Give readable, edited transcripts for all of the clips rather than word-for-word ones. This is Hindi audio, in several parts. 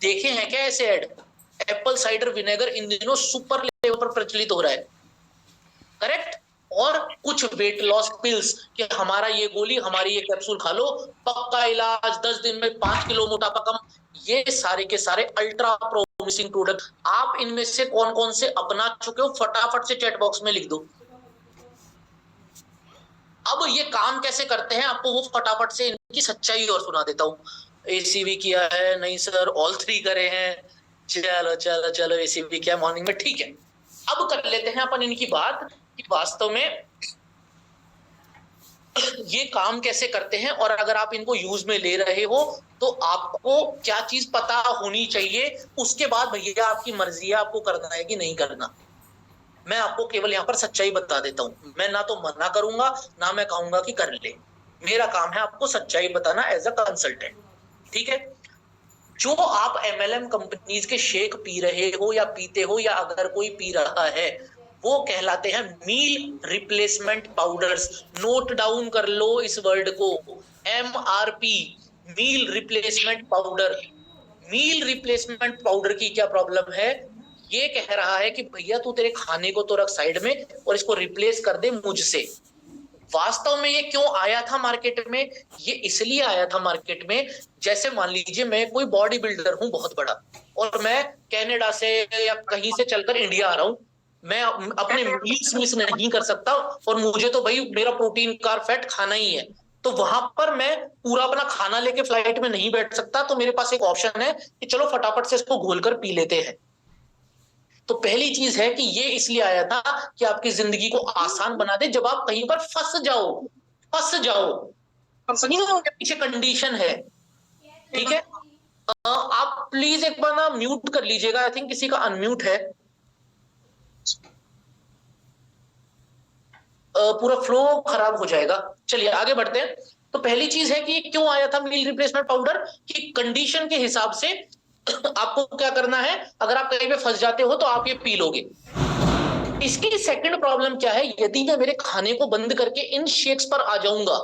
देखे हैं क्या ऐसे ऐड? एप्पल साइडर विनेगर इन दिनों सुपर लेवल पर प्रचलित हो रहा है, करेक्ट। और कुछ वेट लॉस पिल्स कि हमारा ये गोली, हमारी ये कैप्सूल खा लो, पक्का इलाज, 10 दिन में 5 किलो मोटापा कम। ये सारे के सारे अल्ट्रा प्रोमिसिंग प्रोडक्ट, आप इनमें से कौन कौन से अपना चुके हो फटाफट से चैट बॉक्स में लिख दो। अब ये काम कैसे करते हैं आपको वो फटाफट से इनकी सच्चाई और सुना देता हूं। एसीवी किया है? नहीं सर, ऑल 3 करे हैं। चलो चलो चलो, एसीवी किया मॉर्निंग में, ठीक है। अब कर लेते हैं अपन इनकी बात कि वास्तव में ये काम कैसे करते हैं, और अगर आप इनको यूज में ले रहे हो तो आपको क्या चीज पता होनी चाहिए। उसके बाद भैया आपकी मर्जी है आपको करना है कि नहीं करना। मैं आपको केवल यहाँ पर सच्चाई बता देता हूं, मैं ना तो मना करूंगा ना मैं कहूंगा कि कर ले। मेरा काम है आपको सच्चाई बताना एज अ कंसल्टेंट, ठीक है। जो आप एमएलएम कंपनीज के शेक पी रहे हो या पीते हो, या अगर कोई पी रहा है, वो कहलाते हैं meal replacement powders. Note down कर लो इस वर्ड को, MRP, meal replacement powder. Meal replacement powder की क्या प्रॉब्लम है? ये कह रहा है कि भैया तू तेरे खाने को तो रख साइड में और इसको रिप्लेस कर दे मुझसे। वास्तव में ये क्यों आया था मार्केट में? ये इसलिए आया था मार्केट में, जैसे मान लीजिए मैं कोई बॉडी बिल्डर हूं बहुत बड़ा, और मैं कनाडा से या कहीं से चलकर इंडिया आ रहा हूं, मैं अपने मील्स मिस नहीं कर सकता, और मुझे तो भाई मेरा प्रोटीन कार्ब फैट खाना ही है। तो वहां पर मैं पूरा अपना खाना लेके फ्लाइट में नहीं बैठ सकता, तो मेरे पास एक ऑप्शन है कि चलो फटाफट से इसको घोलकर पी लेते हैं। तो पहली चीज है कि ये इसलिए आया था कि आपकी जिंदगी को आसान बना दे, जब आप कहीं पर फंस जाओ कंपनियों के पीछे कंडीशन है, ठीक है। आप प्लीज एक बार ना म्यूट कर लीजिएगा, आई थिंक किसी का अनम्यूट है। पूरा फ्लो खराब हो जाएगा। चलिए आगे बढ़ते हैं। तो पहली चीज है कि क्यों आया था मील रिप्लेसमेंट पाउडर, कि कंडीशन के हिसाब से आपको क्या करना है, अगर आप कहीं पे फंस जाते हो तो आप ये पी लोगे। इसकी सेकंड प्रॉब्लम क्या है, यदि मैं मेरे खाने को बंद करके इन शेक्स पर आ जाऊंगा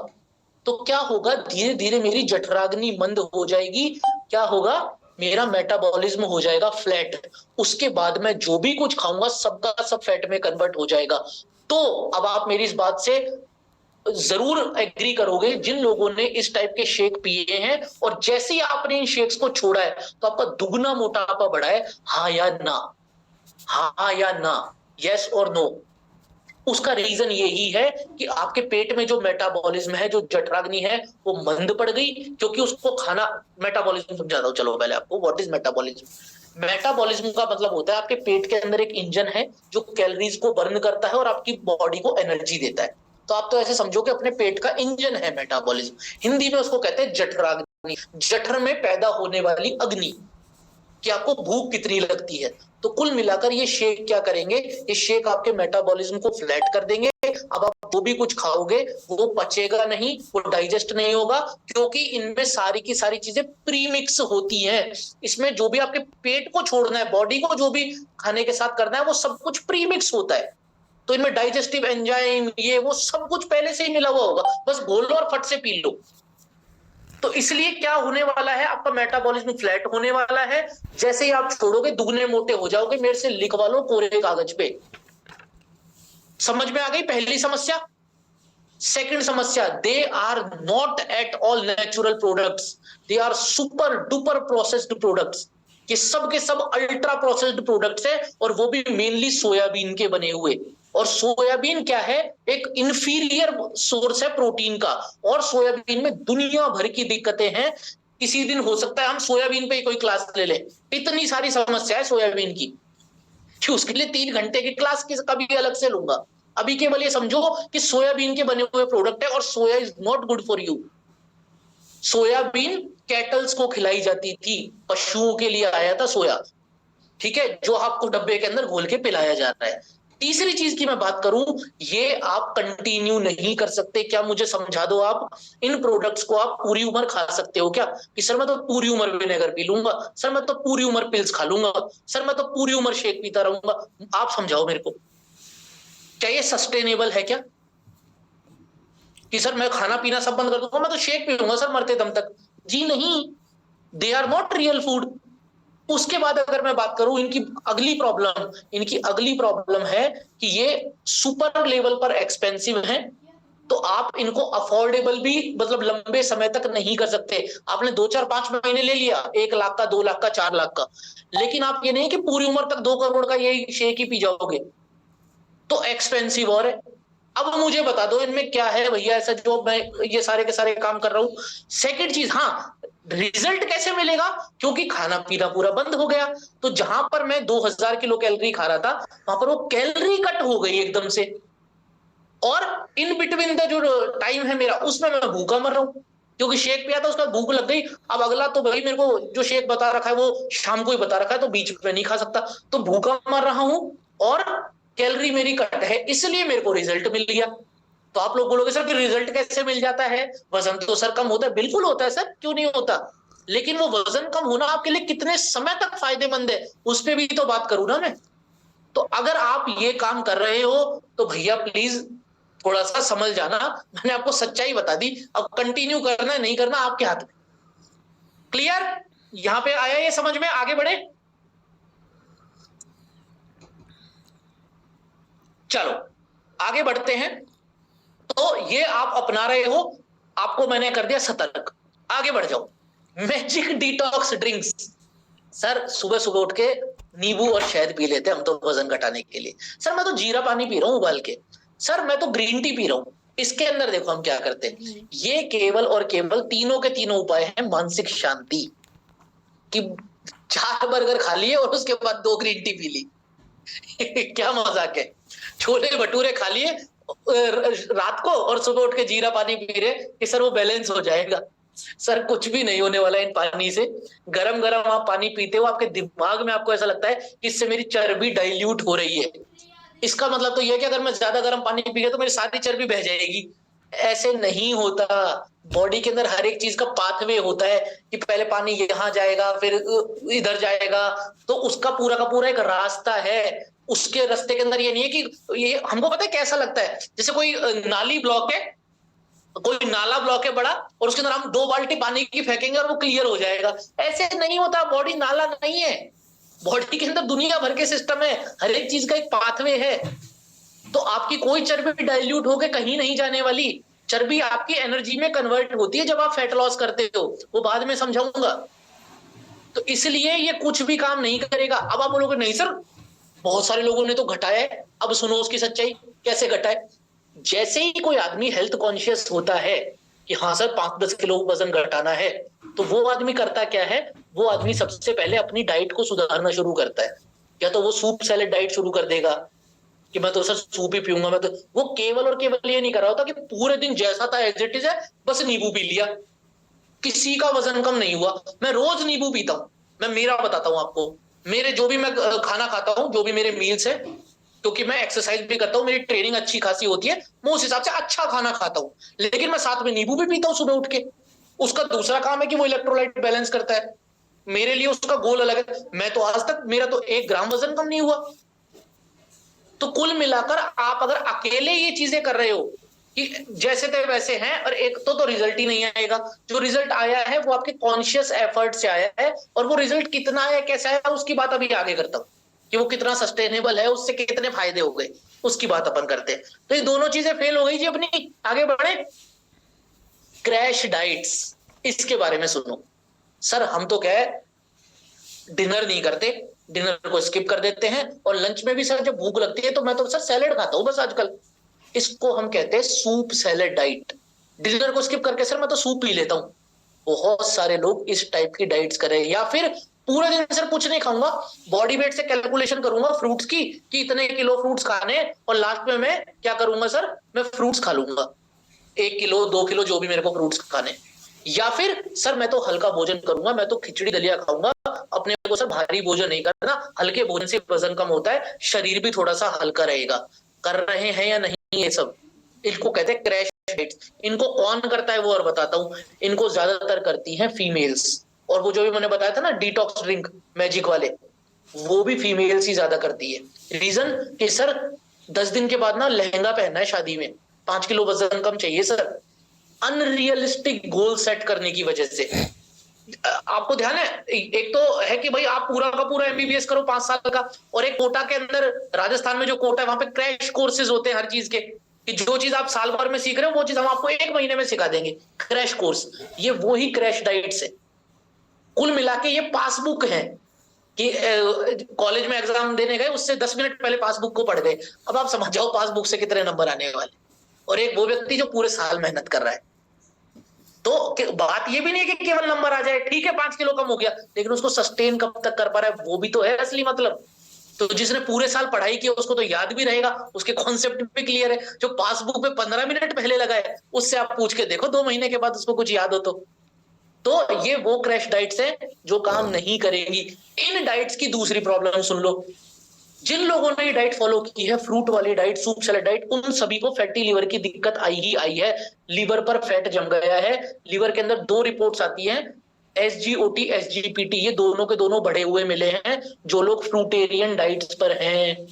तो क्या होगा, धीरे धीरे मेरी जठराग्नि मंद हो जाएगी। क्या होगा? मेरा मेटाबॉलिज्म हो जाएगा फ्लैट। उसके बाद मैं जो भी कुछ खाऊंगा सबका सब फैट में कन्वर्ट हो जाएगा। तो अब आप मेरी इस बात से जरूर एग्री करोगे, जिन लोगों ने इस टाइप के शेक पिए हैं और जैसे ही आपने इन शेक्स को छोड़ा है तो आपका दुगना मोटापा बढ़ा है, हाँ या ना? हाँ या ना? यस और नो? उसका रीजन यही है कि आपके पेट में जो मेटाबॉलिज्म है, जो जठराग्नि है, वो मंद पड़ गई, क्योंकि उसको खाना। मेटाबॉलिज्म समझाता हूं चलो पहले आपको, व्हाट इज मेटाबॉलिज्म। मेटाबॉलिज्म का मतलब होता है आपके पेट के अंदर एक इंजन है जो कैलोरीज को बर्न करता है और आपकी बॉडी को एनर्जी देता है। तो आप तो ऐसे समझो कि अपने पेट का इंजन है मेटाबॉलिज्म। हिंदी में उसको कहते हैं जठराग्नि, जठर में पैदा होने वाली अग्नि, कि आपको भूख कितनी लगती है। तो कुल मिलाकर ये शेक क्या करेंगे, ये शेक आपके मेटाबॉलिज्म को फ्लैट कर देंगे। अब आप जो भी कुछ खाओगे वो पचेगा नहीं, वो डाइजेस्ट नहीं होगा, क्योंकि इनमें सारी की सारी चीजें प्रीमिक्स होती हैं। इसमें जो भी आपके पेट को छोड़ना है, बॉडी को जो भी खाने के साथ करना है, वो सब कुछ प्रीमिक्स होता है। तो इनमें डाइजेस्टिव एंजाइम ये वो सब कुछ पहले से ही मिला हुआ होगा, बस घोल लो और फट से पी लो। तो इसलिए क्या होने वाला है, आपका मेटाबॉलिज्म फ्लैट होने वाला है। जैसे ही आप छोड़ोगे दुगने मोटे हो जाओगे। मेरे से लिखवा लो कोरे कागज पे। समझ में आ गई पहली समस्या? सेकंड समस्या, they are not at all natural products, they are super duper processed products. ये सब के सब अल्ट्रा प्रोसेस्ड प्रोडक्ट्स है, और वो भी मेनली सोयाबीन के बने हुए। और सोयाबीन क्या है, एक इंफीरियर सोर्स है प्रोटीन का, और सोयाबीन में दुनिया भर की दिक्कतें हैं। किसी दिन हो सकता है हम सोयाबीन पे ही कोई क्लास ले लें, इतनी सारी समस्या है सोयाबीन की कि उसके लिए 3 घंटे की क्लास कभी अलग से लूंगा। अभी केवल ये समझो कि सोयाबीन के बने हुए प्रोडक्ट है, और soya is not good for you. Soybean cattles को खिलाई जाती थी, पशुओं के लिए आया था सोया, ठीक है, जो आपको डब्बे के अंदर घोल के पिलाया जा रहा है। तीसरी चीज की मैं बात करूं, ये आप कंटिन्यू नहीं कर सकते। क्या मुझे समझा दो आप, इन प्रोडक्ट्स को आप पूरी उम्र खा सकते हो क्या? कि सर मैं तो पूरी उम्र विनेगर पी लूंगा, सर मैं तो पूरी उम्र पिल्स खा लूंगा, सर मैं तो पूरी उम्र शेक पीता रहूंगा। आप समझाओ मेरे को, क्या ये सस्टेनेबल है क्या? कि सर मैं खाना पीना सब बंद कर दूंगा, मैं तो शेक पीऊंगा सर मरते दम तक। जी नहीं, they are not real food. उसके बाद अगर मैं बात करूं इनकी अगली प्रॉब्लम है कि ये सुपर लेवल पर एक्सपेंसिव हैं, तो आप इनको अफोर्डेबल भी मतलब लंबे समय तक नहीं कर सकते। आपने 2 4 5 महीने ले लिया, 1 लाख का, 2 लाख का, 4 लाख का, लेकिन आप ये नहीं कि पूरी उम्र तक 2 करोड़ का ये शेक ही पी जाओगे, तो एक्सपेंसिव और है। अब मुझे बता दो इनमें क्या है भैया ऐसा जो मैं ये सारे के सारे काम कर रहा हूं। सेकंड चीज, हाँ, रिजल्ट कैसे मिलेगा, क्योंकि खाना पीना पूरा बंद हो गया, तो जहां पर मैं 2000 किलो कैलोरी खा रहा था, वहां पर वो कैलोरी कट हो गई एकदम से, और इन बिटवीन द जो टाइम है मेरा, उसमें मैं भूखा मर रहा हूं, क्योंकि शेक पिया था, उसका भूख लग गई। अब अगला तो भाई मेरे को जो शेक बता रखा है वो शाम को ही बता रखा है, तो बीच में नहीं खा सकता, तो भूखा मर रहा हूं और कैलोरी मेरी कट है, इसलिए मेरे को रिजल्ट मिल गया। तो आप लोग बोलोगे सर कि रिजल्ट कैसे मिल जाता है, वजन तो सर कम होता है। बिल्कुल होता है सर, क्यों नहीं होता, लेकिन वो वजन कम होना आपके लिए कितने समय तक फायदेमंद है, उस पर भी तो बात करूं ना मैं। तो अगर आप ये काम कर रहे हो तो भैया प्लीज थोड़ा सा समझ जाना, मैंने आपको सच्चाई बता दी, अब कंटिन्यू करना है नहीं करना आपके हाथ में। क्लियर, यहां पे आया ये समझ में, आगे बढ़े। चलो आगे बढ़ते हैं। तो ये आप अपना रहे हो, आपको मैंने कर दिया सतर्क, आगे बढ़ जाओ। मैजिक डिटॉक्स ड्रिंक्स, सर सुबह सुबह उठ के नींबू और शहद पी लेते हैं हम तो वजन घटाने के लिए। सर मैं तो जीरा पानी पी रहा हूं उबाल के, सर मैं तो ग्रीन टी पी रहा हूं। इसके अंदर देखो हम क्या करते हैं, ये केवल और केवल तीनों के तीनों उपाय हैं मानसिक शांति कि 4 बर्गर खा लिए और उसके बाद 2 ग्रीन टी पी ली क्या मजाक है, छोले भटूरे खा लिए रात को और सुबह उठ के जीरा पानी पी रहे कि सर वो बैलेंस हो जाएगा। सर कुछ भी नहीं होने वाला इन पानी से। गरम गरम आप पानी पीते हो, आपके दिमाग में आपको ऐसा लगता है कि इससे मेरी चर्बी डाइल्यूट हो रही है, इसका मतलब तो यह है कि अगर मैं ज्यादा गर्म पानी पी गया तो मेरी सारी चर्बी बह जाएगी। ऐसे नहीं होता, बॉडी के अंदर हर एक चीज का पाथवे होता है कि पहले पानी यहाँ जाएगा फिर इधर जाएगा, तो उसका पूरा का पूरा एक रास्ता है। उसके रास्ते के अंदर ये नहीं है कि ये हमको पता है कैसा लगता है, जैसे कोई नाली ब्लॉक है, कोई नाला ब्लॉक है बड़ा, और उसके अंदर हम 2 बाल्टी पानी की फेंकेंगे और वो क्लियर हो जाएगा। ऐसे नहीं होता, बॉडी नाला नहीं है, बॉडी के अंदर दुनिया भर के सिस्टम है, हर एक चीज का एक पाथवे है। तो आपकी कोई चर्बी डाइल्यूट होके कहीं नहीं जाने वाली, चर्बी आपकी एनर्जी में कन्वर्ट होती है जब आप फैट लॉस करते हो, वो बाद में समझाऊंगा। तो इसलिए ये कुछ भी काम नहीं करेगा। अब आप बोलोगे नहीं सर बहुत सारे लोगों ने तो घटाया है, अब सुनो उसकी सच्चाई कैसे घटाए। जैसे ही कोई आदमी हेल्थ कॉन्शियस होता है कि हाँ सर 5-10 किलो वजन घटाना है, तो वो आदमी करता क्या है, वो आदमी सबसे पहले अपनी डाइट को सुधारना शुरू करता है। या तो वो सूप सैलेड डाइट शुरू कर देगा कि मैं तो सर सूप ही पीऊंगा, मैं तो, वो केवल और केवल ये नहीं कर रहा होता कि पूरे दिन जैसा था एज इट इज है, बस नींबू पी लिया, किसी का वजन कम नहीं हुआ। मैं रोज नींबू पीता हूं, मैं मेरा बताता हूं आपको, मेरे जो भी मैं खाना खाता हूं, जो भी मेरे मील्स है, क्योंकि मैं एक्सरसाइज भी करता हूं, मेरी ट्रेनिंग अच्छी खासी होती है, मैं उस हिसाब से अच्छा खाना खाता हूं, लेकिन मैं साथ में नींबू भी पीता हूं सुबह उठ के। उसका दूसरा काम है कि वो इलेक्ट्रोलाइट बैलेंस करता है, मेरे लिए उसका गोल अलग है। मैं तो आज तक मेरा तो 1 ग्राम वजन कम नहीं हुआ। तो कुल मिलाकर आप अगर अकेले ये चीजें कर रहे हो कि जैसे थे वैसे हैं, और एक तो रिजल्ट ही नहीं आएगा। जो रिजल्ट आया है वो आपके कॉन्शियस एफर्ट से आया है, और वो रिजल्ट कितना आया कैसा है उसकी बात अभी आगे करता हूं, कि वो कितना सस्टेनेबल है, उससे कितने फायदे हो गए, उसकी बात अपन करते हैं। तो ये दोनों चीजें फेल हो गई जी अपनी, आगे बढ़े। क्रैश डाइट्स, इसके बारे में सुनो। सर हम तो क्या है, डिनर नहीं करते, डिनर को स्किप कर देते हैं, और लंच में भी सर जब भूख लगती है तो मैं तो सर सैलेड खाता हूं बस आजकल। इसको हम कहते हैं सूप सैलेड डाइट। डिनर को स्किप करके सर मैं तो सूप पी लेता हूं। बहुत सारे लोग इस टाइप की डाइट्स करें, या फिर पूरे दिन सर कुछ नहीं खाऊंगा, बॉडी वेट से कैलकुलेशन करूंगा फ्रूट्स की कि इतने किलो फ्रूट्स खाने, और लास्ट में मैं क्या करूंगा सर, मैं फ्रूट्स खा लूंगा 1 किलो 2 किलो जो भी मेरे को फ्रूट्स खाने। या फिर सर मैं तो हल्का भोजन करूंगा, मैं तो खिचड़ी दलिया खाऊंगा, अपने को सर भारी भोजन नहीं करना, हल्के भोजन से वजन कम होता है, शरीर भी थोड़ा सा हल्का रहेगा। कर रहे हैं या नहीं ये सब, इनको कहते हैं क्रैश डाइट्स। इनको कौन करता है वो और बताता हूं। इनको ज्यादातर करती हैं फीमेल्स, और वो जो भी मैंने बताया था ना डिटॉक्स ड्रिंक मैजिक वाले, वो भी फीमेल्स ही ज्यादा करती है। रीजन कि सर 10 दिन के बाद ना लहंगा पहनना है शादी में, 5 किलो वजन कम चाहिए सर, अनरियलिस्टिक गोल सेट करने की वजह से। आपको ध्यान है, एक तो है कि भाई आप पूरा का पूरा एमबीबीएस करो 5 साल का, और एक कोटा के अंदर, राजस्थान में जो कोटा है वहां पे क्रैश कोर्सेज होते हैं हर चीज के, कि जो चीज आप साल भर में सीख रहे हो वो चीज हम आपको 1 महीने में सिखा देंगे, क्रैश कोर्स। ये वो ही क्रैश डाइट्स है। कुल मिला के ये पासबुक है कि कॉलेज में एग्जाम देने गए, उससे 10 मिनट पहले पासबुक को पढ़ गए। अब आप समझ जाओ पासबुक से कितने नंबर आने वाले, और एक वो व्यक्ति जो पूरे साल मेहनत कर रहा है। तो बात ये भी नहीं है कि केवल नंबर आ जाए, ठीक है 5 किलो कम हो गया, लेकिन उसको सस्टेन कब तक कर पा रहा है वो भी तो है असली मतलब। तो जिसने पूरे साल पढ़ाई की उसको तो याद भी रहेगा, उसके कॉन्सेप्ट भी क्लियर है। जो पासबुक पे 15 मिनट पहले लगा है उससे आप पूछ के देखो 2 महीने के बाद उसको कुछ याद हो तो ये वो क्रैश डाइट्स है जो काम नहीं करेंगी। इन डाइट्स की दूसरी प्रॉब्लम सुन लो। जिन लोगों ने ये डाइट फॉलो की है, फ्रूट वाली डाइट, सूप सैलेड डाइट, उन सभी को फैटी लिवर की दिक्कत आई ही आई है। लिवर पर फैट जम गया है। लिवर के अंदर 2 रिपोर्ट्स आती हैं, एसजीओटी एसजीपीटी, ये दोनों के दोनों बढ़े हुए मिले हैं जो लोग फ्रूटेरियन डाइट्स पर हैं।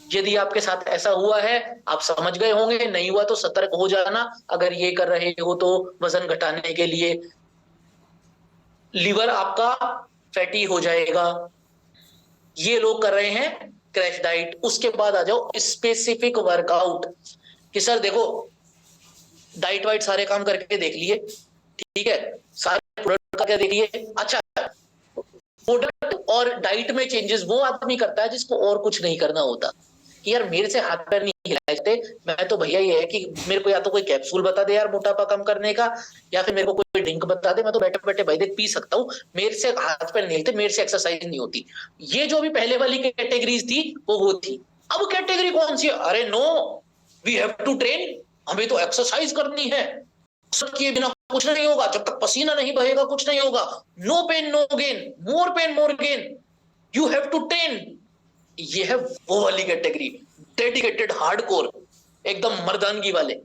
यदि आपके साथ ऐसा हुआ है आप समझ गए होंगे, नहीं हुआ तो सतर्क हो जाना। अगर ये कर रहे हो तो वजन घटाने के लिए, लिवर आपका फैटी हो जाएगा। ये लोग कर रहे हैं क्रैश डाइट। उसके बाद आ जाओ स्पेसिफिक वर्कआउट, कि सर देखो डाइट वाइट सारे काम करके देख लिए, ठीक है, सारे प्रोडक्ट का क्या देख लिए, अच्छा प्रोडक्ट और डाइट में चेंजेस वो आदमी करता है जिसको और कुछ नहीं करना होता, कि यार मेरे से हाथ पैर नहीं हिलाए जाते, मैं तो भैया ये है कि मेरे को या तो कोई कैप्सूल बता दे यार मोटापा कम करने का, या फिर मेरे को कोई ड्रिंक बता दे, मैं तो बैठे बैठे भाई देख पी सकता हूँ, मेरे से हाथ पैर नहीं हिलते, मेरे से एक्सरसाइज नहीं होती। ये जो भी पहले वाली कैटेगरीज थी वो थी। अब कैटेगरी कौन सी है? अरे no, we have to train, हमें तो एक्सरसाइज करनी है, किए बिना कुछ नहीं होगा, जब तक पसीना नहीं बहेगा कुछ नहीं होगा, no pain no gain, more pain more gain, you have to train. ये है वो वाली कैटेगरी, डेडिकेटेड हार्डकोर, एकदम मर्दानगी वाले।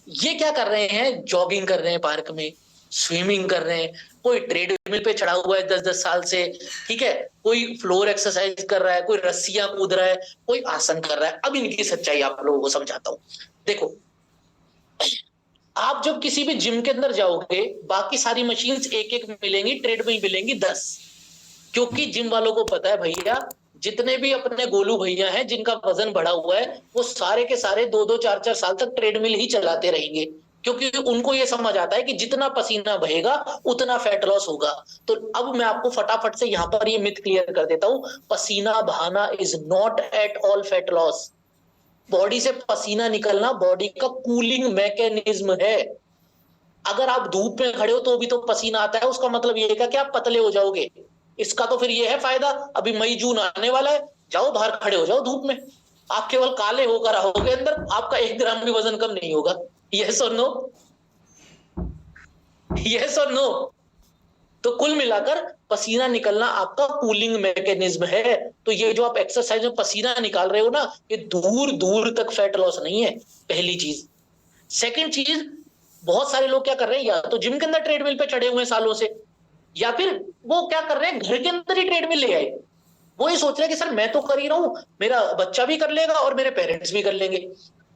ये क्या कर रहे हैं? जॉगिंग कर रहे हैं पार्क में, स्विमिंग कर रहे हैं, कोई ट्रेडमिल पे चढ़ा हुआ है 10-10 साल से, ठीक है, कोई फ्लोर एक्सरसाइज कर रहा है, कोई रस्सियां कूद रहा है, कोई आसन कर रहा है। अब इनकी सच्चाई आप लोगों को समझाता हूं। देखो, आप जब किसी भी जिम के अंदर जाओगे, बाकी सारी मशीन्स एक एक मिलेंगी, ट्रेडमिल मिलेंगी 10, क्योंकि जिम वालों को पता है भैया जितने भी अपने गोलू भैया हैं जिनका वजन बढ़ा हुआ है वो सारे के सारे 2-2 4-4 साल तक ट्रेडमिल ही चलाते रहेंगे, क्योंकि उनको ये समझ आता है कि जितना पसीना बहेगा उतना फैट लॉस होगा। तो अब मैं आपको फटाफट से यहां पर ये मिथ क्लियर कर देता हूं, पसीना बहाना is not at all fat loss. Body से पसीना निकलना बॉडी का कूलिंग मैकेनिज्म है। अगर आप धूप में खड़े हो तो भी तो पसीना आता है, उसका मतलब ये है कि आप पतले हो जाओगे। इसका तो फिर ये है फायदा, अभी मई जून आने वाला है, जाओ बाहर खड़े हो जाओ धूप में, आप केवल काले होकर आओगे अंदर, आपका 1 ग्राम भी वजन कम नहीं होगा। यस और नो? यस और नो? तो कुल मिलाकर पसीना निकलना आपका कूलिंग मैकेनिज्म है। तो ये जो आप एक्सरसाइज में पसीना निकाल रहे हो ना, ये दूर दूर तक फैट लॉस नहीं है, पहली चीज। सेकंड चीज, बहुत सारे लोग क्या कर रहे हैं, या तो जिम के अंदर ट्रेडमिल पे चढ़े हुए हैं सालों से, या फिर वो क्या कर रहे हैं घर के अंदर ही ट्रेडमिल ले आए। वो ये सोच रहे हैं कि सर मैं तो कर ही रहा हूं, मेरा बच्चा भी कर लेगा और मेरे पेरेंट्स भी कर लेंगे।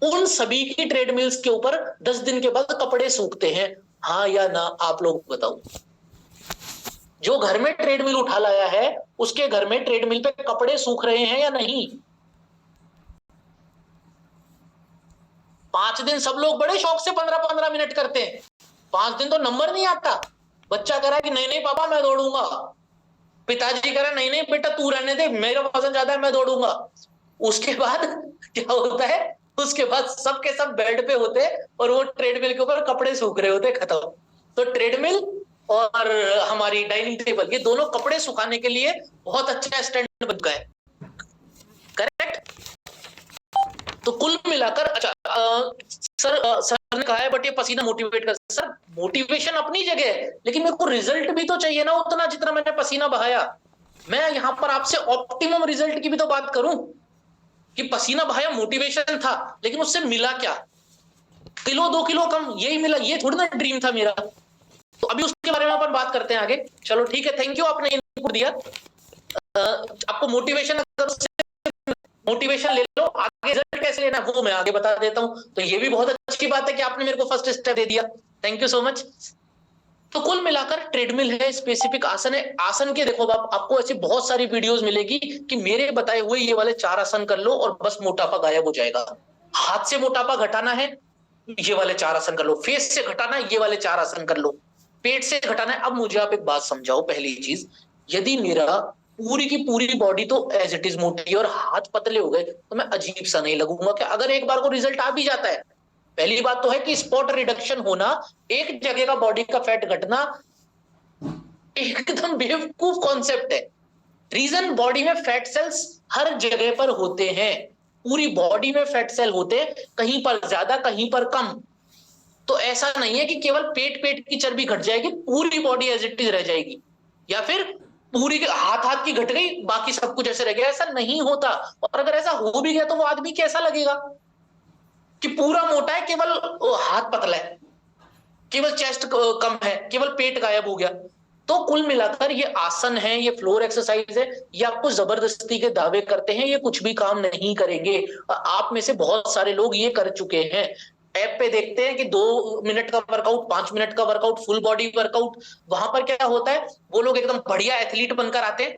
उन सभी की ट्रेडमिल्स के ऊपर 10 दिन के बाद कपड़े सूखते हैं, हाँ या ना? आप लोग बताओ। जो घर में ट्रेडमिल उठा लाया है उसके घर में ट्रेडमिल पे कपड़े सूख रहे हैं या नहीं? 5 दिन सब लोग बड़े शौक से 15-15 मिनट करते हैं, 5 दिन तो नंबर नहीं आता। बच्चा कह रहा है कि नहीं नहीं पापा मैं दौड़ूंगा, पिताजी कह रहा है नहीं नहीं बेटा तू रहने दे, मेरा वजन ज्यादा है मैं दौड़ूंगा। उसके बाद क्या होता है? उसके बाद सब के सब बेड पे होते हैं और वो ट्रेडमिल के ऊपर कपड़े सूख रहे होते, खत्म। तो ट्रेडमिल और हमारी डाइनिंग टेबल, ये दोनों कपड़े सुखाने के लिए बहुत अच्छा स्टैंड बन गए, करेक्ट? तो कुल मिलाकर, अच्छा सर ने कहा है बट ये पसीना मोटिवेट कर, सर मोटिवेशन अपनी जगह है, लेकिन मेरे को रिजल्ट भी तो चाहिए ना उतना जितना मैंने पसीना बहाया। मैं यहां पर आपसे ऑप्टिमम रिजल्ट की भी तो बात करूं, कि पसीना बहाया मोटिवेशन था, लेकिन उससे मिला क्या? 1-2 किलो कम, यही मिला, ये थोड़ी ना ड्रीम था मेरा। तो अभी उसके बारे में अपन बात करते हैं आगे। चलो ठीक है, थैंक यू, आपने इनपुट दिया। आपको मोटिवेशन, मोटिवेशन ले लो, आगे रिजल्ट कैसे लेना वो मैं आगे बता देता हूं। तो ये भी बहुत अच्छी बात है कि आपने मेरे को फर्स्ट स्टेप दे दिया, थैंक यू सो मच। तो कुल मिलाकर ट्रेडमिल है, स्पेसिफिक आसन है। आसन के देखो आपको ऐसी बहुत सारी वीडियोस मिलेगी कि मेरे बताए हुए ये वाले 4 आसन कर लो और बस मोटापा गायब हो जाएगा। हाथ से मोटापा घटाना है, ये वाले 4 आसन कर लो। फेस से घटाना है, ये वाले 4 आसन कर लो। पेट से घटाना है। अब मुझे आप एक बात समझाओ, पहली चीज, यदि मेरा पूरी की पूरी बॉडी तो एज इट इज मोटी और हाथ पतले हो गए तो मैं अजीब सा नहीं लगूंगा कि अगर एक बार को रिजल्ट आ भी जाता है। पहली बात तो है कि स्पॉट रिडक्शन होना, एक जगह का बॉडी का फैट घटना एकदम बेवकूफ कॉन्सेप्ट है। रीजन, बॉडी में फैट सेल्स हर जगह पर होते हैं, पूरी बॉडी में फैट सेल होते हैं, कहीं पर ज्यादा कहीं पर कम। तो ऐसा नहीं है कि केवल पेट पेट की चर्बी घट जाएगी, पूरी बॉडी एज इट इज रह जाएगी, या फिर पूरी हाथ हाथ की घट गई बाकी सब कुछ ऐसे रह गया। ऐसा नहीं होता। और अगर ऐसा हो भी गया तो वो आदमी कैसा लगेगा कि पूरा मोटा है, केवल हाथ पतला है, केवल चेस्ट कम है, केवल पेट गायब हो गया। तो कुल मिलाकर ये आसन है, ये फ्लोर एक्सरसाइज है, ये आपको जबरदस्ती के दावे करते हैं, ये कुछ भी काम नहीं करेंगे। आप में से बहुत सारे लोग ये कर चुके हैं। ऐप पे देखते हैं कि 2 मिनट का वर्कआउट, 5 मिनट का वर्कआउट, फुल बॉडी वर्कआउट। वहां पर क्या होता है, वो लोग एकदम बढ़िया एथलीट बनकर आते हैं,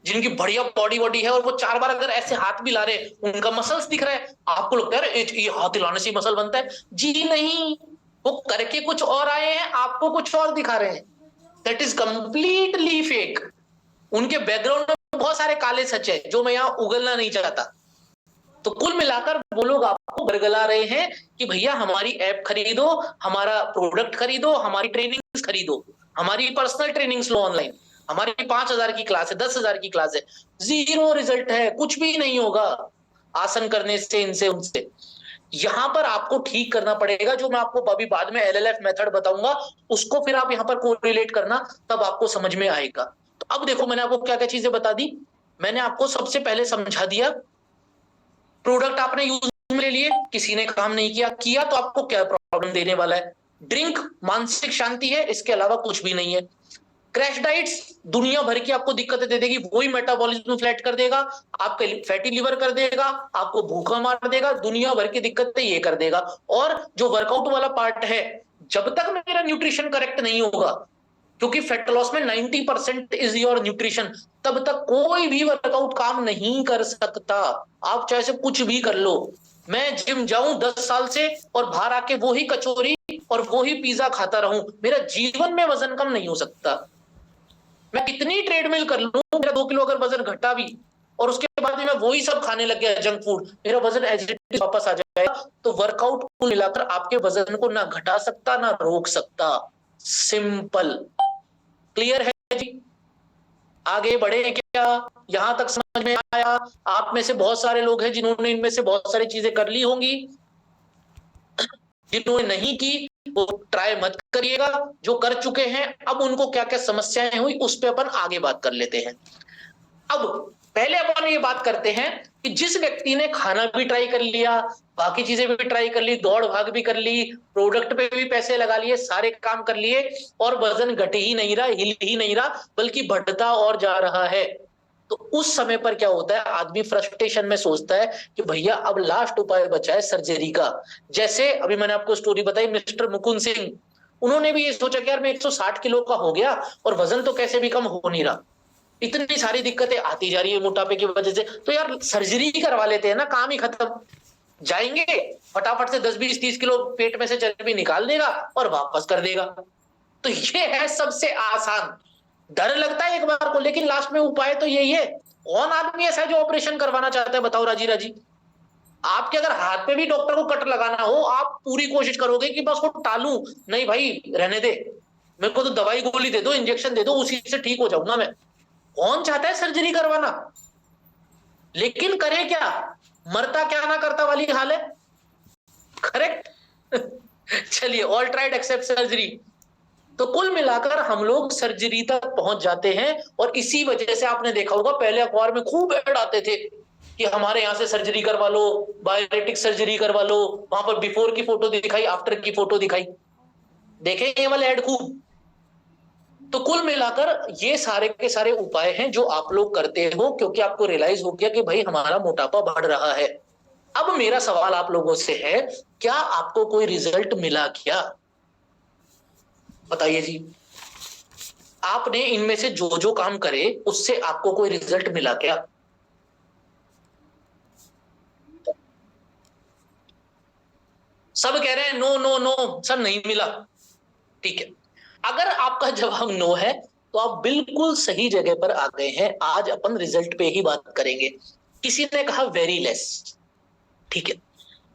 जिनकी बढ़िया बॉडी बॉडी है, और वो 4 बार अगर ऐसे हाथ भी ला रहे, उनका मसल्स दिख रहा है, आपको लगता है ये हाथ हिलाने से मसल बनता है। जी नहीं, वो करके कुछ और आए हैं, आपको कुछ और दिखा रहे हैं। That is completely fake. उनके बैकग्राउंड में बहुत सारे काले सच है जो मैं यहां उगलना नहीं चाहता। तो कुल मिलाकर वो लोग आपको बरगला रहे हैं कि भैया हमारी ऐप खरीदो, हमारा प्रोडक्ट खरीदो, हमारी ट्रेनिंग्स खरीदो, हमारी पर्सनल ट्रेनिंग्स लो ऑनलाइन, हमारी 5,000 की क्लास है, 10,000 की क्लास है। जीरो रिजल्ट है, कुछ भी नहीं होगा आसन करने से, इनसे उनसे। यहां पर आपको ठीक करना पड़ेगा, जो मैं आपको अभी बाद में एलएलएफ मेथड बताऊंगा, उसको फिर आप यहां पर कोरिलेट करना, तब आपको समझ में आएगा। तो अब देखो, मैंने आपको क्या क्या चीजें बता दी। मैंने आपको सबसे पहले समझा दिया, प्रोडक्ट आपने यूज में ले लिए, किसी ने काम नहीं किया तो आपको क्या प्रॉब्लम देने वाला है। ड्रिंक मानसिक शांति है, इसके अलावा कुछ भी नहीं है। क्रैश डाइट्स दुनिया भर की आपको दिक्कतें दे देगी, वही मेटाबॉलिज्म फ्लैट कर देगा, आपके फैटी लिवर कर देगा, आपको भूखा मार देगा, दुनिया भर की दिक्कतें ये कर देगा। और जो वर्कआउट वाला पार्ट है, जब तक मेरा न्यूट्रिशन करेक्ट नहीं होगा, क्योंकि फैट लॉस में 90% इज योर न्यूट्रिशन, तब तक कोई भी वर्कआउट काम नहीं कर सकता। आप चाहे से कुछ भी कर लो। मैं जिम जाऊं 10 साल से और बाहर आके वही कचौरी और वही पिज्जा खाता रहूं, मेरा जीवन में वजन कम नहीं हो सकता। मैं कितनी ट्रेडमिल कर लूं, मेरा 2 किलो अगर वजन घटा भी और उसके बाद मैं वही सब खाने लग गया जंक फूड, मेरा वजन एज इट इज वापस आ जाएगा। तो वर्कआउट को मिलाकर आपके वजन को ना घटा सकता ना रोक सकता। सिंपल, क्लियर है जी? आगे बढ़े क्या? यहां तक समझ में आया? आप में से बहुत सारे लोग हैं जिन्होंने इनमें से बहुत सारी चीजें कर ली होंगी, जिन्होंने नहीं की वो ट्राई मत करिएगा। जो कर चुके हैं, अब उनको क्या क्या समस्याएं हुई उस पर अपन आगे बात कर लेते हैं। अब पहले अपन ये बात करते हैं कि जिस व्यक्ति ने खाना भी ट्राई कर लिया, बाकी चीजें भी ट्राई कर ली, दौड़ भाग भी कर ली, प्रोडक्ट पे भी पैसे लगा लिए, सारे काम कर लिए, और वजन घट ही नहीं रहा, हिल ही नहीं रहा, बल्कि बढ़ता और जा रहा है, तो उस समय पर क्या होता है, आदमी फ्रस्ट्रेशन में सोचता है कि भैया अब लास्ट उपाय बचा है सर्जरी का। जैसे अभी मैंने आपको स्टोरी बताई मिस्टर मुकुंद सिंह, उन्होंने भी ये सोचा कि यार मैं 160 किलो का हो गया और वजन तो कैसे भी कम हो नहीं रहा, इतनी सारी दिक्कतें आती जा रही है मोटापे की वजह से, तो यार सर्जरी करवा लेते हैं ना, काम ही खत्म। जाएंगे फटाफट से 10-20-30 किलो पेट में से चर्बी निकाल देगा और वापस कर देगा। तो ये है सबसे आसान। डर लगता है एक बार को, लेकिन लास्ट में उपाय तो यही है। कौन आदमी ऐसा है जो ऑपरेशन करवाना चाहता है, बताओ राजी राजी? आपके अगर हाथ पे भी डॉक्टर को कट लगाना हो, आप पूरी कोशिश करोगे कि बस वो टालू, नहीं भाई रहने दे, मेरे को तो दवाई गोली दे दो, इंजेक्शन दे दो, उसी से ठीक हो जाऊंगा मैं। कौन चाहता है सर्जरी करवाना? लेकिन करे क्या, मरता क्या ना करता वाली हाल है। करेक्ट? चलिए, ऑल ट्राइड एक्सेप्ट सर्जरी। तो कुल मिलाकर हम लोग सर्जरी तक पहुंच जाते हैं, और इसी वजह से आपने देखा होगा पहले अखबार में खूब ऐड आते थे कि हमारे यहां से सर्जरी करवा लो, बायोरेटिक सर्जरी करवा लो, वहां पर बिफोर की फोटो दिखाई, आफ्टर की फोटो दिखाई, देखे ये वाले ऐड खूब। तो कुल मिलाकर ये सारे के सारे उपाय हैं जो आप लोग करते हो, क्योंकि आपको रियलाइज हो गया कि भाई हमारा मोटापा बढ़ रहा है। अब मेरा सवाल आप लोगों से है, क्या आपको कोई रिजल्ट मिला क्या? बताइए जी। आपने इनमें से जो जो काम करे उससे आपको कोई रिजल्ट मिला क्या? सब कह रहे हैं नो नो नो सर, नहीं मिला। ठीक है, अगर आपका जवाब नो है तो आप बिल्कुल सही जगह पर आ गए हैं। आज अपन रिजल्ट पे ही बात करेंगे। किसी ने कहा वेरी लेस, ठीक है,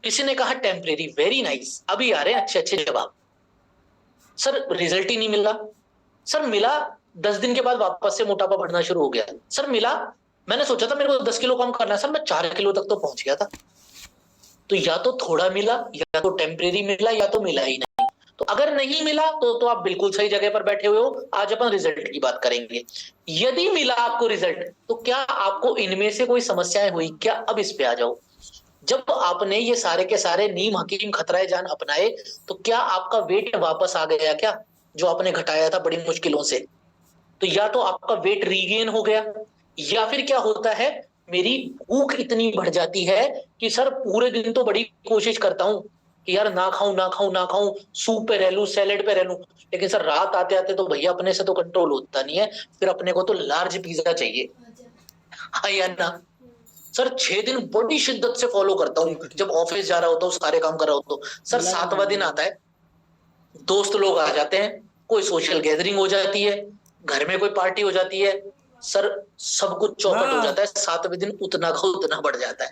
किसी ने कहा टेम्परेरी, वेरी नाइस। अभी आ रहे हैं अच्छे अच्छे जवाब। सर रिजल्ट ही नहीं मिला। सर मिला, 10 दिन के बाद वापस से मोटापा बढ़ना शुरू हो गया। सर मिला, मैंने सोचा था मेरे को 10 किलो कम करना है, सर मैं 4 किलो तक तो पहुंच गया था। तो या तो थोड़ा मिला, या तो टेम्परेरी मिला, या तो मिला ही नहीं। तो अगर नहीं मिला तो आप बिल्कुल सही जगह पर बैठे हुए हो। आज अपन रिजल्ट की बात करेंगे। यदि मिला आपको रिजल्ट, तो क्या आपको इनमें से कोई समस्याएं हुई क्या? अब इस पे आ जाओ। जब आपने ये सारे के सारे नीम हकीम खतराए जान अपनाए, तो क्या आपका वेट वापस आ गया क्या, जो आपने घटाया था बड़ी मुश्किलों से? तो या तो आपका वेट रीगेन हो गया, या फिर क्या होता है, मेरी भूख इतनी बढ़ जाती है कि सर पूरे दिन तो बड़ी कोशिश करता हूं कि यार ना खाऊं ना खाऊं ना खाऊं, सूप पे रह लूं, सैलेड पे रह लूं, लेकिन सर रात आते आते तो भैया अपने से तो कंट्रोल होता नहीं है। फिर अपने को तो लार्ज पिज्जा चाहिए। हाँ या ना? सर 6 दिन बड़ी शिद्दत से फॉलो करता हूँ। जब ऑफिस जा रहा होता हूँ, सारे काम कर रहा होता हूँ, सर 7वां दिन आता है, दोस्त लोग आ जाते हैं, कोई सोशल गैदरिंग हो जाती है, घर में कोई पार्टी हो जाती है, सर सब कुछ चौपट हो जाता है। 7वें दिन उतना का उतना बढ़ जाता है।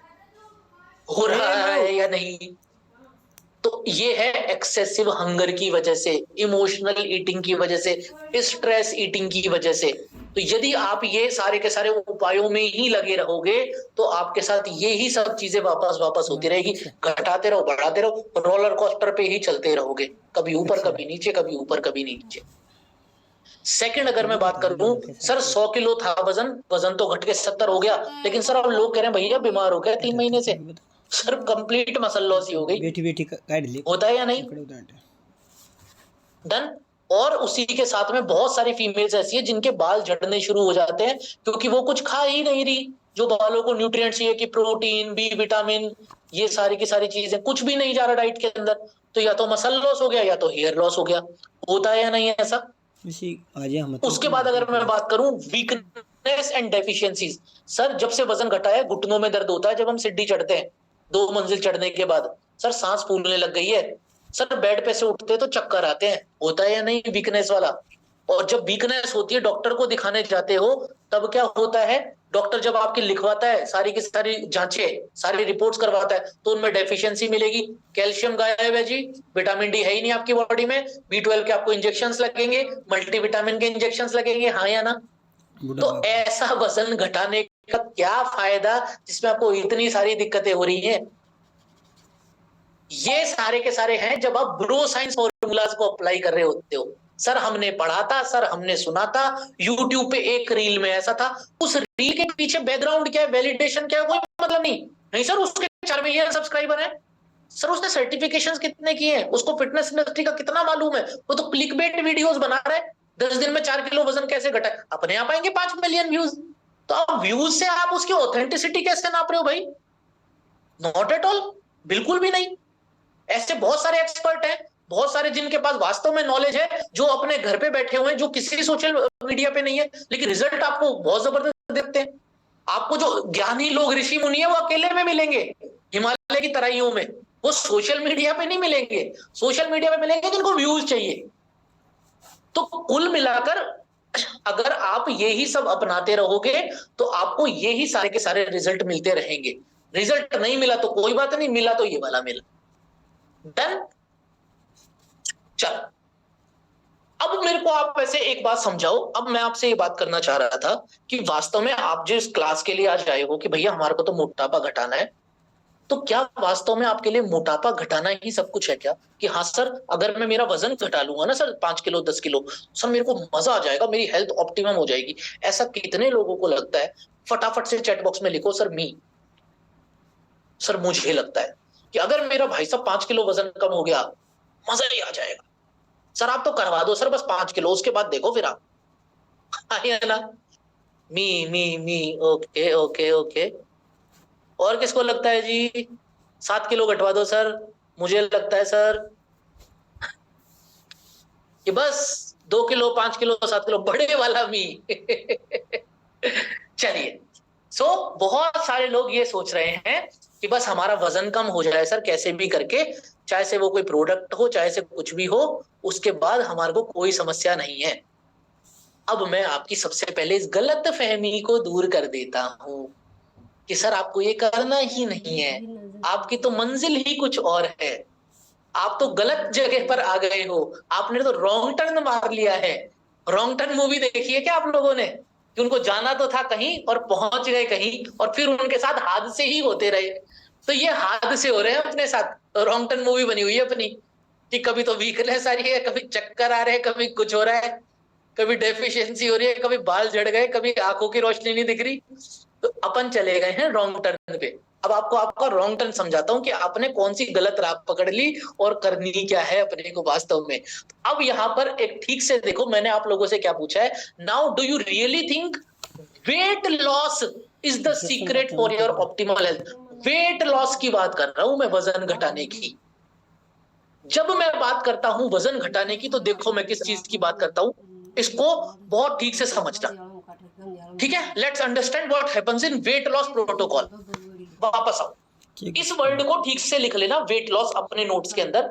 हो रहा है या नहीं? तो ये है एक्सेसिव हंगर की वजह से, इमोशनल ईटिंग की वजह से, स्ट्रेस ईटिंग की वजह से। तो यदि आप ये सारे के सारे उपायों में ही लगे रहोगे, तो आपके साथ ये ही सब चीजें वापस वापस होती रहेगी। घटाते रहो, बढ़ाते रहो, रोलर कोस्टर पे ही चलते रहोगे, कभी ऊपर कभी नीचे, कभी ऊपर कभी नीचे। सेकंड अगर मैं बात करूं, सर 100 किलो था वजन, वजन तो घट के 70 हो गया, लेकिन सर अब लोग कह रहे हैं भैया बीमार हो गया 3 महीने से। सर कंप्लीट मसल लॉस ही हो गई। बेटी बेटी काट ली, होता है या नहीं? डन। और उसी के साथ में बहुत सारी फीमेल्स ऐसी है जिनके बाल झड़ने शुरू हो जाते हैं, क्योंकि वो कुछ खा ही नहीं रही जो बालों को न्यूट्रिएंट्स चाहिए, कि प्रोटीन, बी विटामिन, ये सारी की सारी चीजें कुछ भी नहीं जा रहा डाइट के अंदर। तो या तो मसल लॉस हो गया, या तो हेयर लॉस हो गया। होता है या नहीं है ऐसा? उसके बाद अगर मैं बात करूं वीकनेस एंड डेफिशिएंसीज, सर जब से वजन घटा है घुटनों में दर्द होता है जब हम सीढ़ी चढ़ते हैं, 2 मंजिल चढ़ने के बाद सर सांस फूलने लग गई है, सर बेड पे से उठते तो चक्कर आते हैं। होता है या नहीं वीकनेस वाला? और जब वीकनेस होती है, डॉक्टर को दिखाने जाते हो, तब क्या होता है, डॉक्टर जब आपकी लिखवाता है सारी की सारी जांचें, सारी रिपोर्ट्स करवाता है, तो उनमें डेफिशिएंसी मिलेगी। कैल्शियम गायब है जी, विटामिन डी है ही नहीं आपकी बॉडी में, B12 के आपको इंजेक्शंस लगेंगे, मल्टीविटामिन के इंजेक्शंस लगेंगे, हाँ या ना? तो ऐसा वजन घटाने का क्या फायदा जिसमें आपको इतनी सारी दिक्कतें हो रही हैं? ये सारे के सारे हैं जब आप ब्रो साइंस फॉर्मूलाज को अप्लाई कर रहे होते हो। सर हमने पढ़ा था, सर हमने सुना था, यूट्यूब पे एक रील में ऐसा था, उस रील के पीछे बैकग्राउंड क्या है, वैलिडेशन क्या है, कोई मतलब नहीं। नहीं सर उसके 4 मिलियन सब्सक्राइबर हैं, सर उसने सर्टिफिकेशंस कितने किए हैं, उसको फिटनेस इंडस्ट्री का कितना मालूम है, वो तो क्लिकबेट वीडियोस बना रहा है, 10 दिन में 4 किलो वजन कैसे घटा, अपने आप आएंगे 5 मिलियन व्यूज। तो आप व्यूज से आप उसकी ऑथेंटिसिटी कैसे नाप रहे हो भाई? नॉट एट ऑल, बिल्कुल भी नहीं। ऐसे बहुत सारे एक्सपर्ट हैं, बहुत सारे जिनके पास वास्तव में नॉलेज है, जो अपने घर पे बैठे हुए हैं, जो किसी सोशल मीडिया पे नहीं है, लेकिन रिजल्ट आपको बहुत जबरदस्त देखते हैं। आपको जो ज्ञानी लोग, ऋषि मुनि है, वो अकेले में मिलेंगे हिमालय की तराइयों में, वो सोशल मीडिया पे नहीं मिलेंगे। सोशल मीडिया पे मिलेंगे जिनको व्यूज चाहिए। तो कुल मिलाकर अगर आप यही सब अपनाते रहोगे, तो आपको यही सारे के सारे रिजल्ट मिलते रहेंगे। रिजल्ट नहीं मिला तो कोई बात नहीं, मिला तो ये वाला मिला। डन। चल, अब मेरे को आप वैसे एक बात समझाओ। अब मैं आपसे ये बात करना चाह रहा था कि वास्तव में आप जिस क्लास के लिए आज आए हो कि भैया हमारे को तो मोटापा घटाना है, तो क्या वास्तव में आपके लिए मोटापा घटाना ही सब कुछ है क्या? कि हाँ सर अगर मैं मेरा वजन घटा लूंगा ना सर 5 किलो 10 किलो, सर मेरे को मजा आ जाएगा, मेरी हेल्थ ऑप्टिमम हो जाएगी। ऐसा कितने लोगों को लगता है? फटाफट से चैट बॉक्स में लिखो सर मी। सर मुझे लगता है कि अगर मेरा भाई साहब 5 किलो वजन कम हो गया, मजा ही आ जाएगा। सर आप तो करवा दो सर बस 5 किलो, उसके बाद देखो फिर आप। है ना? मी ओके ओके ओके। और किसको लगता है जी 7 किलो घटवा दो सर? मुझे लगता है सर कि बस 2 किलो, 5 किलो, 7 किलो, बड़े वाला मी। चलिए, बहुत सारे लोग ये सोच रहे हैं कि बस हमारा वजन कम हो जाए सर कैसे भी करके, चाहे से वो कोई प्रोडक्ट हो, चाहे से कुछ भी हो, उसके बाद हमारे को कोई समस्या नहीं है। अब मैं आपकी सबसे पहले इस गलत फहमी को दूर कर देता हूं कि सर आपको ये करना ही नहीं है, आपकी तो मंजिल ही कुछ और है, आप तो गलत जगह पर आ गए हो, आपने तो रॉन्ग टर्न मार लिया है। रॉन्ग टर्न मूवी देखी है क्या आप लोगों ने, कि उनको जाना तो था कहीं और पहुंच गए कहीं, और फिर उनके साथ हादसे ही होते रहे। तो ये हादसे हो रहे हैं अपने साथ, रॉन्ग टर्न मूवी बनी हुई है अपनी, कि कभी तो वीकनेस आ रही है, कभी चक्कर आ रहे हैं, कभी कुछ हो रहा है, कभी डेफिशिएंसी हो रही है, कभी बाल झड़ गए, कभी आंखों की रोशनी नहीं दिख रही। तो अपन चले गए हैं रॉन्ग टर्न पे। अब आपको आपका रॉन्ग टर्न समझाता हूं कि आपने कौन सी गलत राह पकड़ ली और करनी क्या है अपने को वास्तव में। अब यहां पर एक ठीक से देखो, मैंने आप लोगों से क्या पूछा है, now do you really think weight loss is the secret for your optimal health? Weight loss की बात कर रहा हूं मैं, वजन घटाने की। जब मैं बात करता हूं वजन घटाने की, तो देखो मैं किस चीज की बात करता हूं, इसको बहुत ठीक से समझना। ठीक है, let's understand what happens in weight loss protocol. वापस आओ, इस वर्ड को ठीक से लिख लेना, वेट लॉस, अपने नोट्स के अंदर।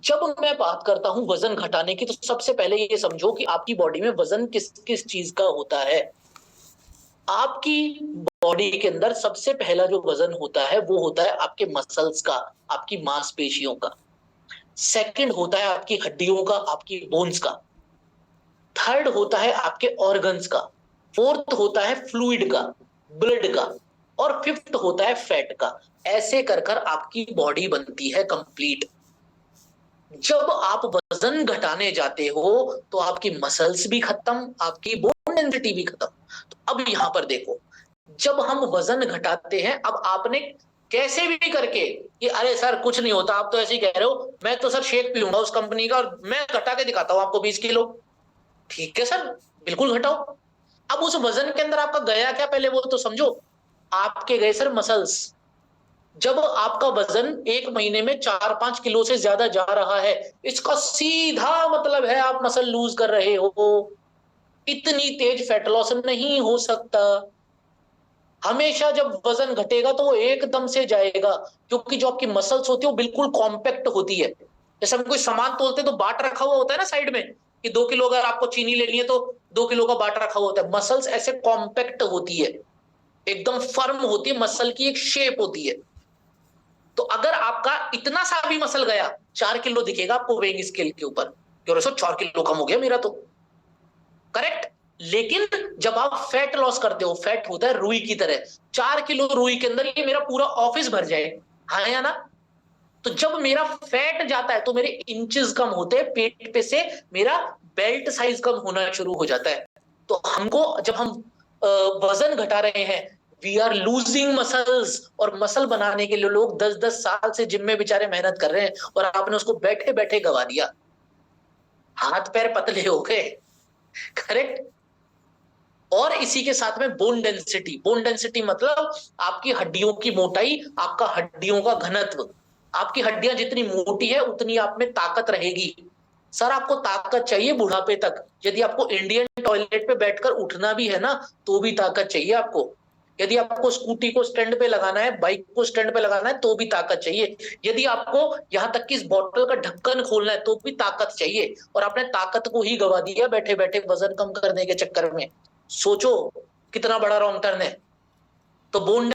जब मैं बात करता हूं वजन घटाने की, तो सबसे पहले ये समझो कि आपकी बॉडी में वजन किस किस चीज का होता है। आपकी बॉडी के अंदर सबसे पहला जो वजन होता है वो होता है आपके मसल्स का, आपकी मांसपेशियों का। सेकंड होता है आपकी हड्डियों का, आपकी बोन्स का। थर्ड होता है आपके ऑर्गन्स का। फोर्थ होता है फ्लूइड का, ब्लड का। और फिफ्थ होता है फैट का। ऐसे कर कर आपकी बॉडी बनती है कंप्लीट। जब आप वजन घटाने जाते हो तो आपकी मसल्स भी खत्म, आपकी बोन डेंसिटी भी खत्म। तो अब यहां पर देखो, जब हम वजन घटाते हैं, अब आपने कैसे भी करके कि अरे सर कुछ नहीं होता, आप तो ऐसे ही कह रहे हो, मैं तो सर शेक पीऊंगा उस कंपनी का और मैं घटा के दिखाता हूं आपको 20 किलो। ठीक है सर, बिल्कुल घटाओ। अब उस वजन के अंदर आपका गया क्या, पहले वो तो समझो। आपके गए सर मसल्स। जब आपका वजन एक महीने में 4-5 किलो से ज्यादा जा रहा है, इसका सीधा मतलब है आप मसल लूज कर रहे हो। इतनी तेज फैट लॉस नहीं हो सकता। हमेशा जब वजन घटेगा तो वो एकदम से जाएगा, क्योंकि जो आपकी मसल्स होती है वो बिल्कुल कॉम्पैक्ट होती है। जैसे हम कोई सामान तोलते तो बाट रखा हुआ होता है ना साइड में, कि 2 किलो अगर आपको चीनी लेनी है तो 2 किलो का बाट रखा हुआ होता है। मसल्स ऐसे कॉम्पैक्ट होती है, एकदम फर्म होती है, मसल की एक शेप होती है। तो अगर आपका इतना सा भी मसल गया, 4 किलो दिखेगा आपको वेइंग स्केल के ऊपर, 4 किलो कम हो गया मेरा तो। करेक्ट। लेकिन जब आप फैट लॉस करते हो, फैट होता है रुई की तरह, 4 किलो रुई के अंदर ये मेरा पूरा ऑफिस भर जाए, हाँ या ना। तो जब मेरा फैट जाता है तो मेरे इंचेस कम होते हैं पेट पे से, मेरा बेल्ट साइज कम होना शुरू हो जाता है। तो हमको जब हम वजन घटा रहे हैं, वी आर लूजिंग मसल्स। और मसल बनाने के लिए लोग 10-10 साल से जिम में बेचारे मेहनत कर रहे हैं, और आपने उसको बैठे बैठे गवा दिया, हाथ पैर पतले हो गए। करेक्ट। और इसी के साथ में बोन डेंसिटी, बोन डेंसिटी मतलब आपकी हड्डियों की मोटाई, आपका हड्डियों का घनत्व। आपकी हड्डियां जितनी मोटी है उतनी आप में ताकत रहेगी। सर आपको ताकत चाहिए बुढ़ापे तक, यदि आपको इंडियन टॉयलेट पे बैठकर उठना भी है ना, तो भी ताकत चाहिए आपको। यदि आपको स्कूटी को स्टैंड पे लगाना है, बाइक को स्टैंड पे लगाना है, तो भी ताकत चाहिए। यदि आपको यहां तक कि इस बोतल का ढक्कन खोलना है, तो भी ताकत चाहिए। और आपने ताकत को ही गवा दिया बैठे बैठे वजन कम करने के चक्कर में। सोचो कितना बड़ा रॉन्ग टर्न है। तो बोन